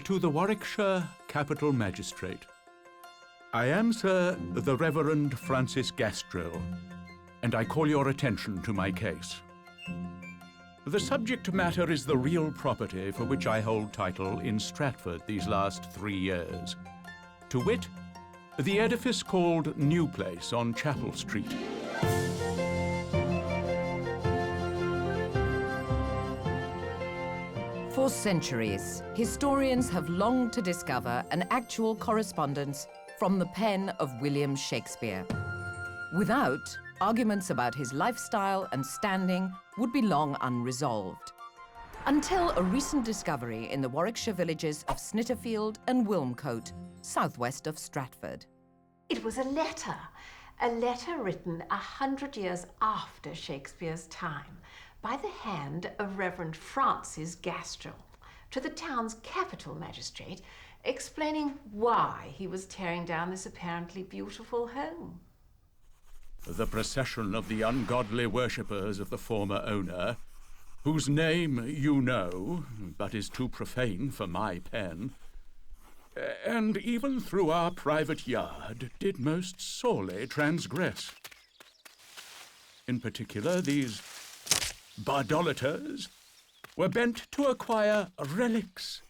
To the Warwickshire Capital Magistrate. I am, sir, the Reverend Francis Gastrell, and I call your attention to my case. The subject matter is the real property for which I hold title in Stratford these last 3 years. To wit, the edifice called New Place on Chapel Street. For centuries, historians have longed to discover an actual correspondence from the pen of William Shakespeare. Without, arguments about his lifestyle and standing would be long unresolved. Until a recent discovery in the Warwickshire villages of Snitterfield and Wilmcote, southwest of Stratford. It was a letter written 100 years after Shakespeare's time, by the hand of Reverend Francis Gastrell, to the town's capital magistrate, explaining why he was tearing down this apparently beautiful home. The procession of the ungodly worshippers of the former owner, whose name you know, but is too profane for my pen, and even through our private yard did most sorely transgress. In particular, these bardolaters were bent to acquire relics,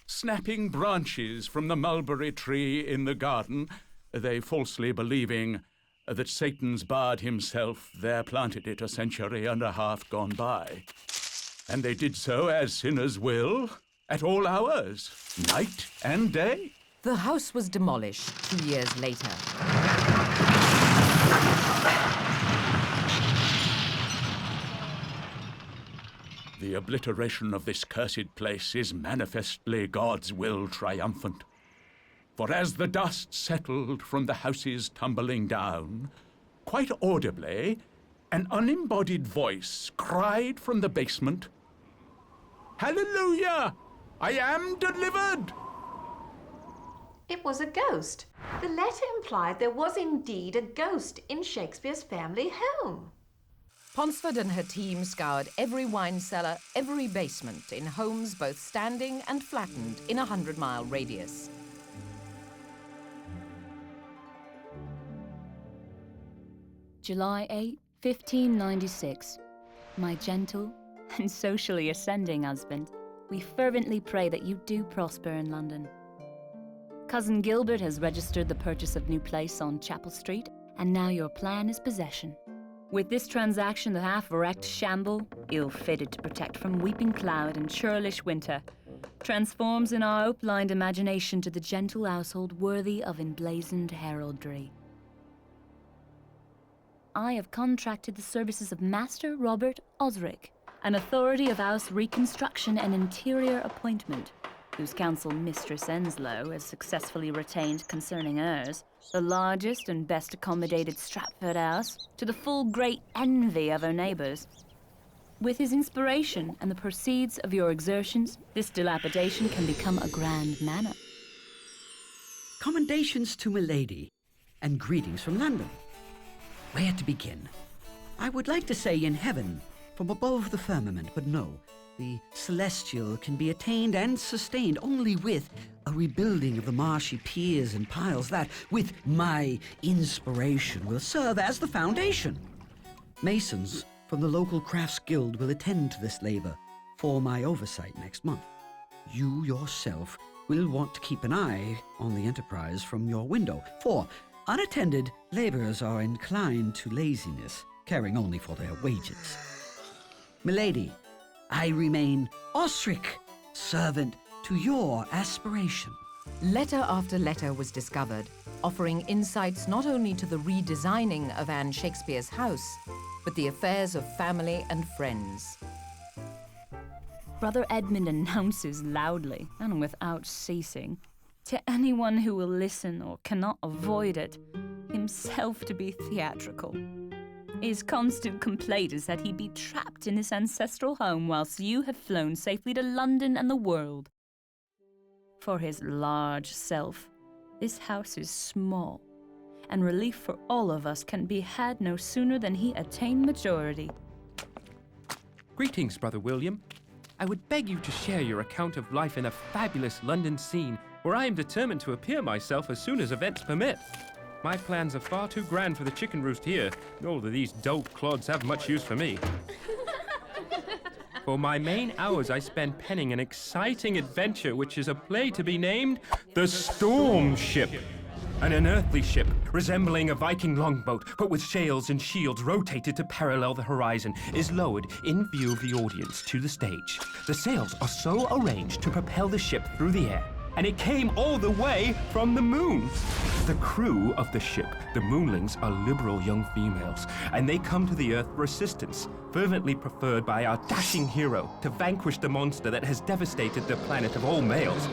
snapping branches from the mulberry tree in the garden, they falsely believing that Satan's bard himself there planted it 1.5 centuries gone by. And they did so as sinners will, at all hours, night and day. The house was demolished 2 years later. The obliteration of this cursed place is manifestly God's will triumphant. For as the dust settled from the houses tumbling down, quite audibly, an unembodied voice cried from the basement, "Hallelujah! I am delivered!" It was a ghost. The letter implied there was indeed a ghost in Shakespeare's family home. Ponsford and her team scoured every wine cellar, every basement in homes both standing and flattened in a 100-mile radius. July 8, 1596. My gentle and socially ascending husband, we fervently pray that you do prosper in London. Cousin Gilbert has registered the purchase of New Place on Chapel Street, and now your plan is possession. With this transaction, the half-wrecked shamble, ill-fitted to protect from weeping cloud and churlish winter, transforms in our ope-lined imagination to the gentle household worthy of emblazoned heraldry. I have contracted the services of Master Robert Osric, an authority of house reconstruction and interior appointment, whose counsel Mistress Enslow has successfully retained concerning hers, the largest and best accommodated Stratford house, to the full great envy of her neighbours. With his inspiration and the proceeds of your exertions, this dilapidation can become a grand manor. Commendations to milady, and greetings from London. Where to begin? I would like to say in heaven, from above the firmament, but no. The celestial can be attained and sustained only with a rebuilding of the marshy piers and piles that, with my inspiration, will serve as the foundation. Masons from the local crafts guild will attend to this labor for my oversight next month. You yourself will want to keep an eye on the enterprise from your window, for unattended laborers are inclined to laziness, caring only for their wages. Milady, I remain Osric, servant to your aspiration. Letter after letter was discovered, offering insights not only to the redesigning of Anne Shakespeare's house, but the affairs of family and friends. Brother Edmund announces loudly and without ceasing, to anyone who will listen or cannot avoid it, himself to be theatrical. His constant complaint is that he be trapped in his ancestral home whilst you have flown safely to London and the world. For his large self, this house is small, and relief for all of us can be had no sooner than he attain majority. Greetings, Brother William, I would beg you to share your account of life in a fabulous London scene, where I am determined to appear myself as soon as events permit. My plans are far too grand for the chicken roost here, nor do these dull clods have much use for me. For my main hours I spend penning an exciting adventure which is a play to be named The Storm Ship. An unearthly ship resembling a Viking longboat, but with sails and shields rotated to parallel the horizon, is lowered in view of the audience to the stage. The sails are so arranged to propel the ship through the air, and it came all the way from the moon. The crew of the ship, the Moonlings, are liberal young females, and they come to the Earth for assistance, fervently preferred by our dashing hero to vanquish the monster that has devastated the planet of all males.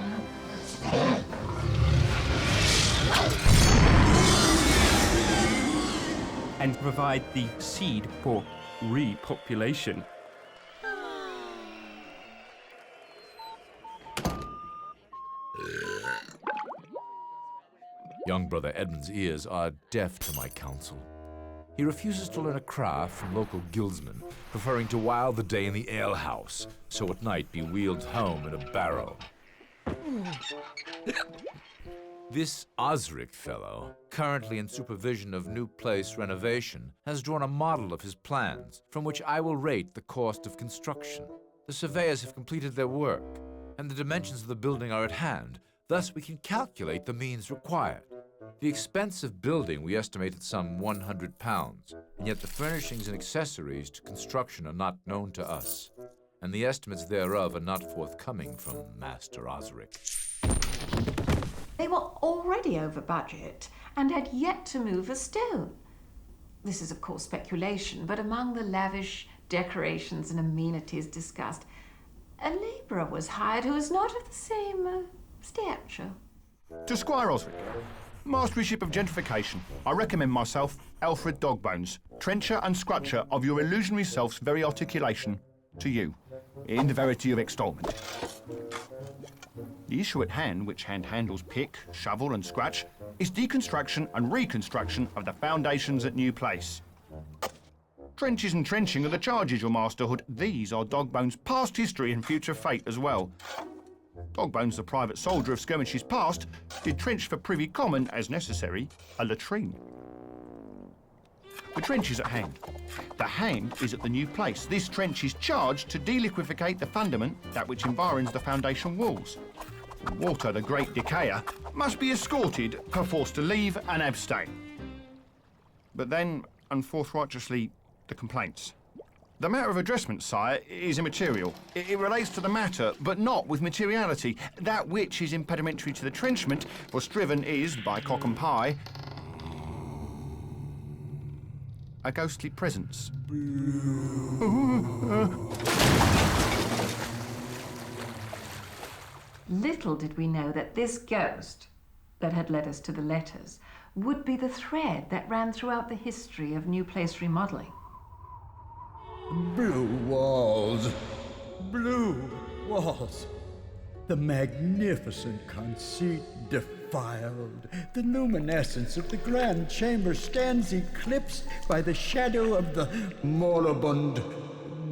And provide the seed for repopulation. Young brother Edmund's ears are deaf to my counsel. He refuses to learn a craft from local guildsmen, preferring to while the day in the alehouse, so at night be wheeled home in a barrow. This Osric fellow, currently in supervision of new place renovation, has drawn a model of his plans, from which I will rate the cost of construction. The surveyors have completed their work, and the dimensions of the building are at hand. Thus we can calculate the means required. The expense of building we estimate at some £100, and yet the furnishings and accessories to construction are not known to us, and the estimates thereof are not forthcoming from Master Osric. They were already over budget and had yet to move a stone. This is, of course, speculation, but among the lavish decorations and amenities discussed, a labourer was hired who was not of the same stature. To Squire Osric, Masteryship of Gentrification, I recommend myself, Alfred Dogbones, trencher and scratcher of your illusionary self's very articulation, to you, in the verity of extolment. The issue at hand, which handles pick, shovel and scratch, is deconstruction and reconstruction of the foundations at New Place. Trenches and trenching are the charges, your masterhood. These are Dogbones' past history and future fate as well. Dogbones, the private soldier of skirmishes past, did trench for Privy Common, as necessary, a latrine. The trench is at hand. The hand is at the New Place. This trench is charged to deliquificate the fundament, that which environs the foundation walls. Water, the great decayer, must be escorted, perforce to leave and abstain. But then, and forthrighteously, the complaints. The matter of addressment, sire, is immaterial. It relates to the matter, but not with materiality. That which is impedimentary to the trenchment, for striven is, by cock and pie, a ghostly presence. Little did we know that this ghost that had led us to the letters would be the thread that ran throughout the history of New Place remodeling. Blue walls. Blue walls. The magnificent conceit defiled. The luminescence of the grand chamber stands eclipsed by the shadow of the moribund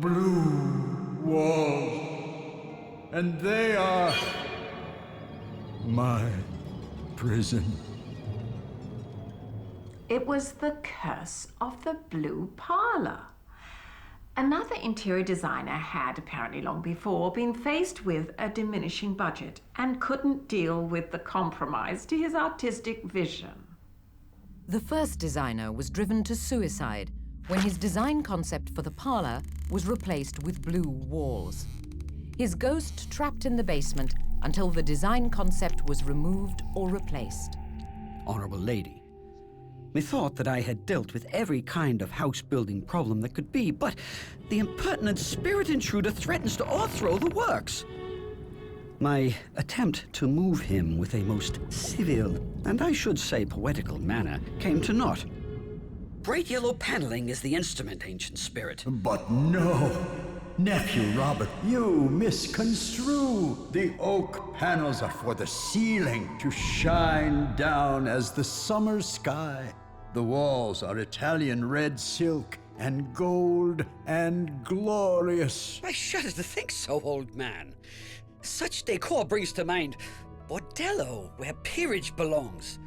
blue walls. And they are my prison. It was the curse of the Blue Parlor. Another interior designer had, apparently long before, been faced with a diminishing budget and couldn't deal with the compromise to his artistic vision. The first designer was driven to suicide when his design concept for the parlor was replaced with blue walls. His ghost trapped in the basement until the design concept was removed or replaced. Honourable Lady, methought that I had dealt with every kind of house-building problem that could be, but the impertinent spirit intruder threatens to o'erthrow the works. My attempt to move him with a most civil, and I should say poetical manner, came to naught. Bright yellow paneling is the instrument, ancient spirit. But no! Nephew Robert, you misconstrue. The oak panels are for the ceiling to shine down as the summer sky. The walls are Italian red silk, and gold and glorious. I shudder to think so, old man. Such decor brings to mind bordello, where peerage belongs.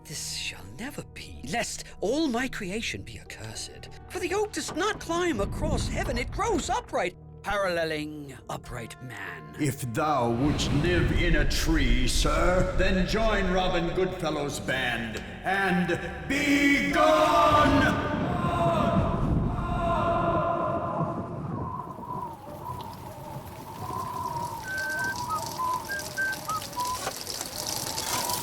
This shall never be, lest all my creation be accursed. For the oak does not climb across heaven, it grows upright, paralleling upright man. If thou wouldst live in a tree, sir, then join Robin Goodfellow's band and be gone!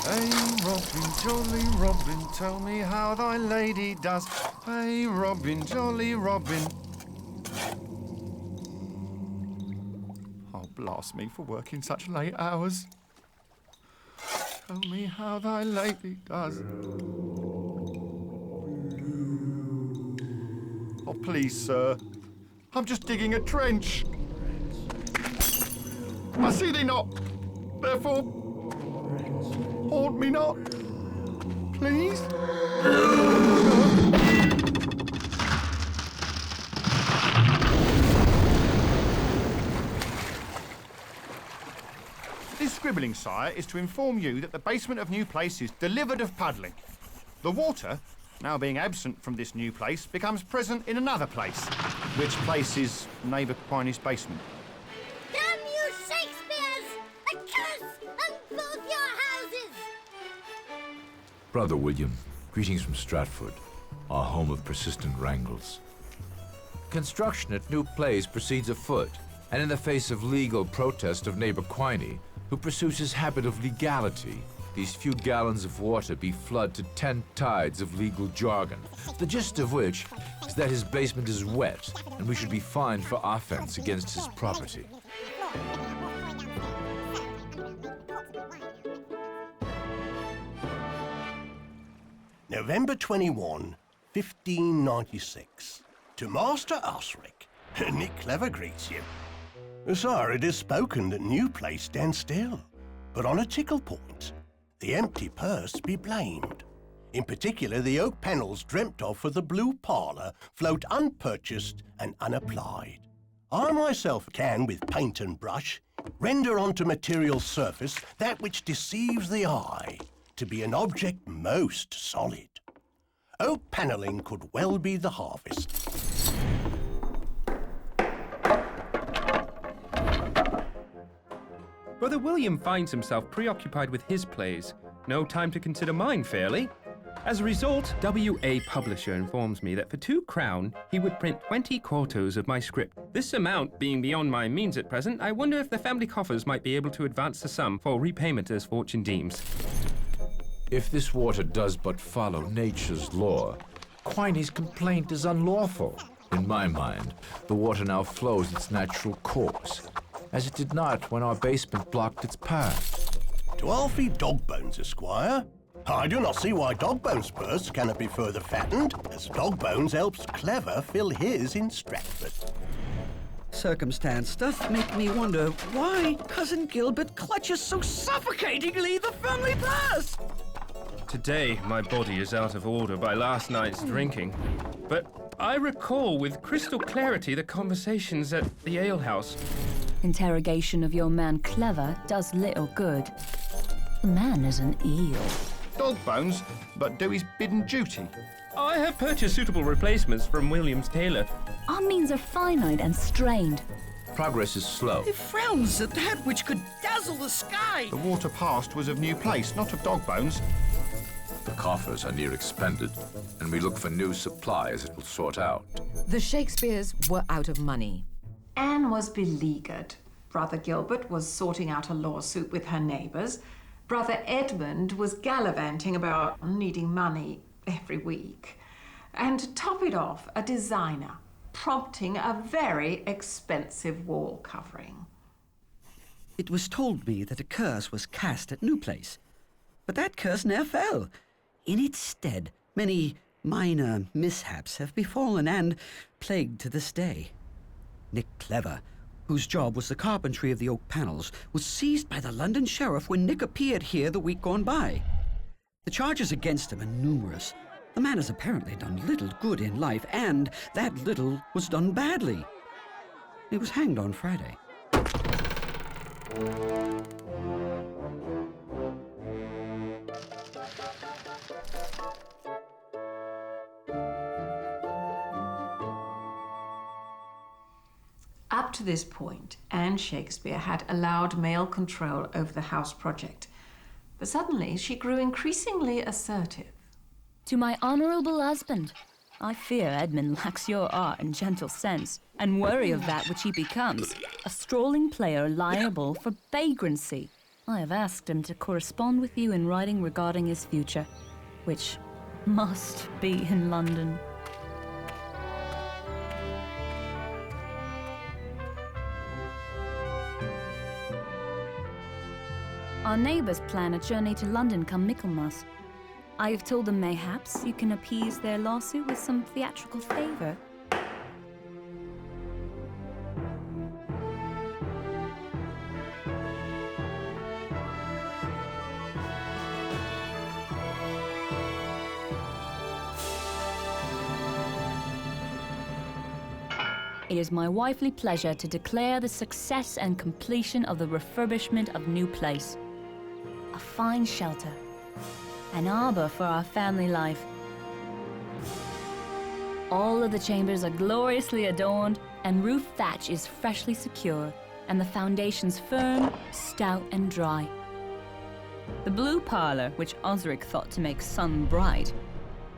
Hey, Robin, jolly Robin, tell me how thy lady does. Hey, Robin, jolly Robin. Oh, blast me for working such late hours. Tell me how thy lady does. Oh, please, sir. I'm just digging a trench. I see thee not. Therefore, haunt me not. Please? This scribbling, sire, is to inform you that the basement of New Place is delivered of puddling. The water, now being absent from this new place, becomes present in another place, which place is neighbour Quiny's basement. Damn you, Shakespeares! A curse on both your houses! Brother William, greetings from Stratford, our home of persistent wrangles. Construction at New Place proceeds afoot, and in the face of legal protest of neighbor Quiny, who pursues his habit of legality, these few gallons of water be flood to 10 tides of legal jargon, the gist of which is that his basement is wet, and we should be fined for offense against his property. November 21, 1596. To Master Osric. Nick Clever greets you. Sir, it is spoken that New Place stands still, but on a tickle point. The empty purse be blamed. In particular, the oak panels dreamt of for the Blue Parlor float unpurchased and unapplied. I myself can, with paint and brush, render onto material surface that which deceives the eye to be an object most solid. Oak panelling could well be the harvest. Brother William finds himself preoccupied with his plays. No time to consider mine fairly. As a result, W.A. Publisher informs me that for £2 he would print 20 quartos of my script. This amount being beyond my means at present, I wonder if the family coffers might be able to advance the sum for repayment as fortune deems. If this water does but follow nature's law, Quiny's complaint is unlawful. In my mind, the water now flows its natural course, as it did not when our basement blocked its path. To Alfie Dogbones, Esquire. I do not see why Dogbones' purse cannot be further fattened, as Dogbones helps Clever fill his in Stratford. Circumstance doth make me wonder why Cousin Gilbert clutches so suffocatingly the family purse. Today, my body is out of order by last night's drinking, but I recall with crystal clarity the conversations at the alehouse. Interrogation of your man Clever does little good. The man is an eel. Dogbones, but do his bidden duty. I have purchased suitable replacements from William's tailor. Our means are finite and strained. Progress is slow. He frowns at that which could dazzle the sky. The water passed was of New Place, not of Dogbones. The coffers are near expended, and we look for new supply as it will sort out. The Shakespeares were out of money. Anne was beleaguered. Brother Gilbert was sorting out a lawsuit with her neighbours. Brother Edmund was gallivanting about needing money every week. And to top it off, a designer prompting a very expensive wall covering. It was told me that a curse was cast at New Place, but that curse ne'er fell. In its stead, many minor mishaps have befallen and plagued to this day. Nick Clever, whose job was the carpentry of the oak panels, was seized by the London sheriff when Nick appeared here the week gone by. The charges against him are numerous, The man has apparently done little good in life, and that little was done badly. He was hanged on Friday. Up to this point, Anne Shakespeare had allowed male control over the house project. But suddenly, she grew increasingly assertive. To my honourable husband, I fear Edmund lacks your art and gentle sense, and worry of that which he becomes, a strolling player liable for vagrancy. I have asked him to correspond with you in writing regarding his future, which must be in London. Our neighbours plan a journey to London come Michaelmas. I have told them mayhaps you can appease their lawsuit with some theatrical favour. It is my wifely pleasure to declare the success and completion of the refurbishment of New Place. A fine shelter, an arbour for our family life. All of the chambers are gloriously adorned, and roof thatch is freshly secure, and the foundations firm, stout, and dry. The Blue Parlor, which Osric thought to make sun bright,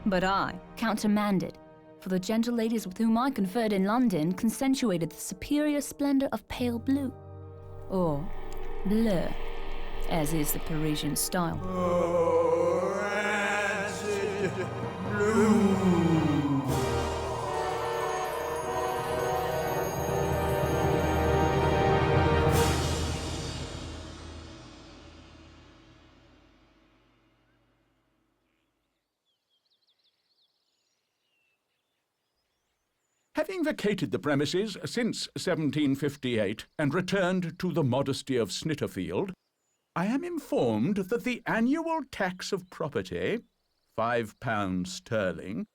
but I countermanded, for the gentle ladies with whom I conferred in London accentuated the superior splendour of pale blue, or bleu, as is the Parisian style. Oh, rancid blue. Having vacated the premises since 1758 and returned to the modesty of Snitterfield, I am informed that the annual tax of property, £5 sterling,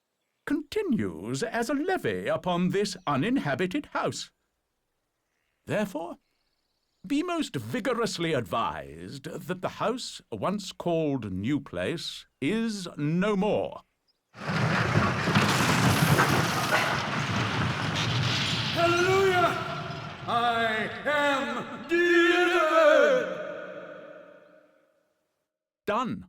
continues as a levy upon this uninhabited house. Therefore, be most vigorously advised that the house once called New Place is no more. Hallelujah! I am delivered! Done.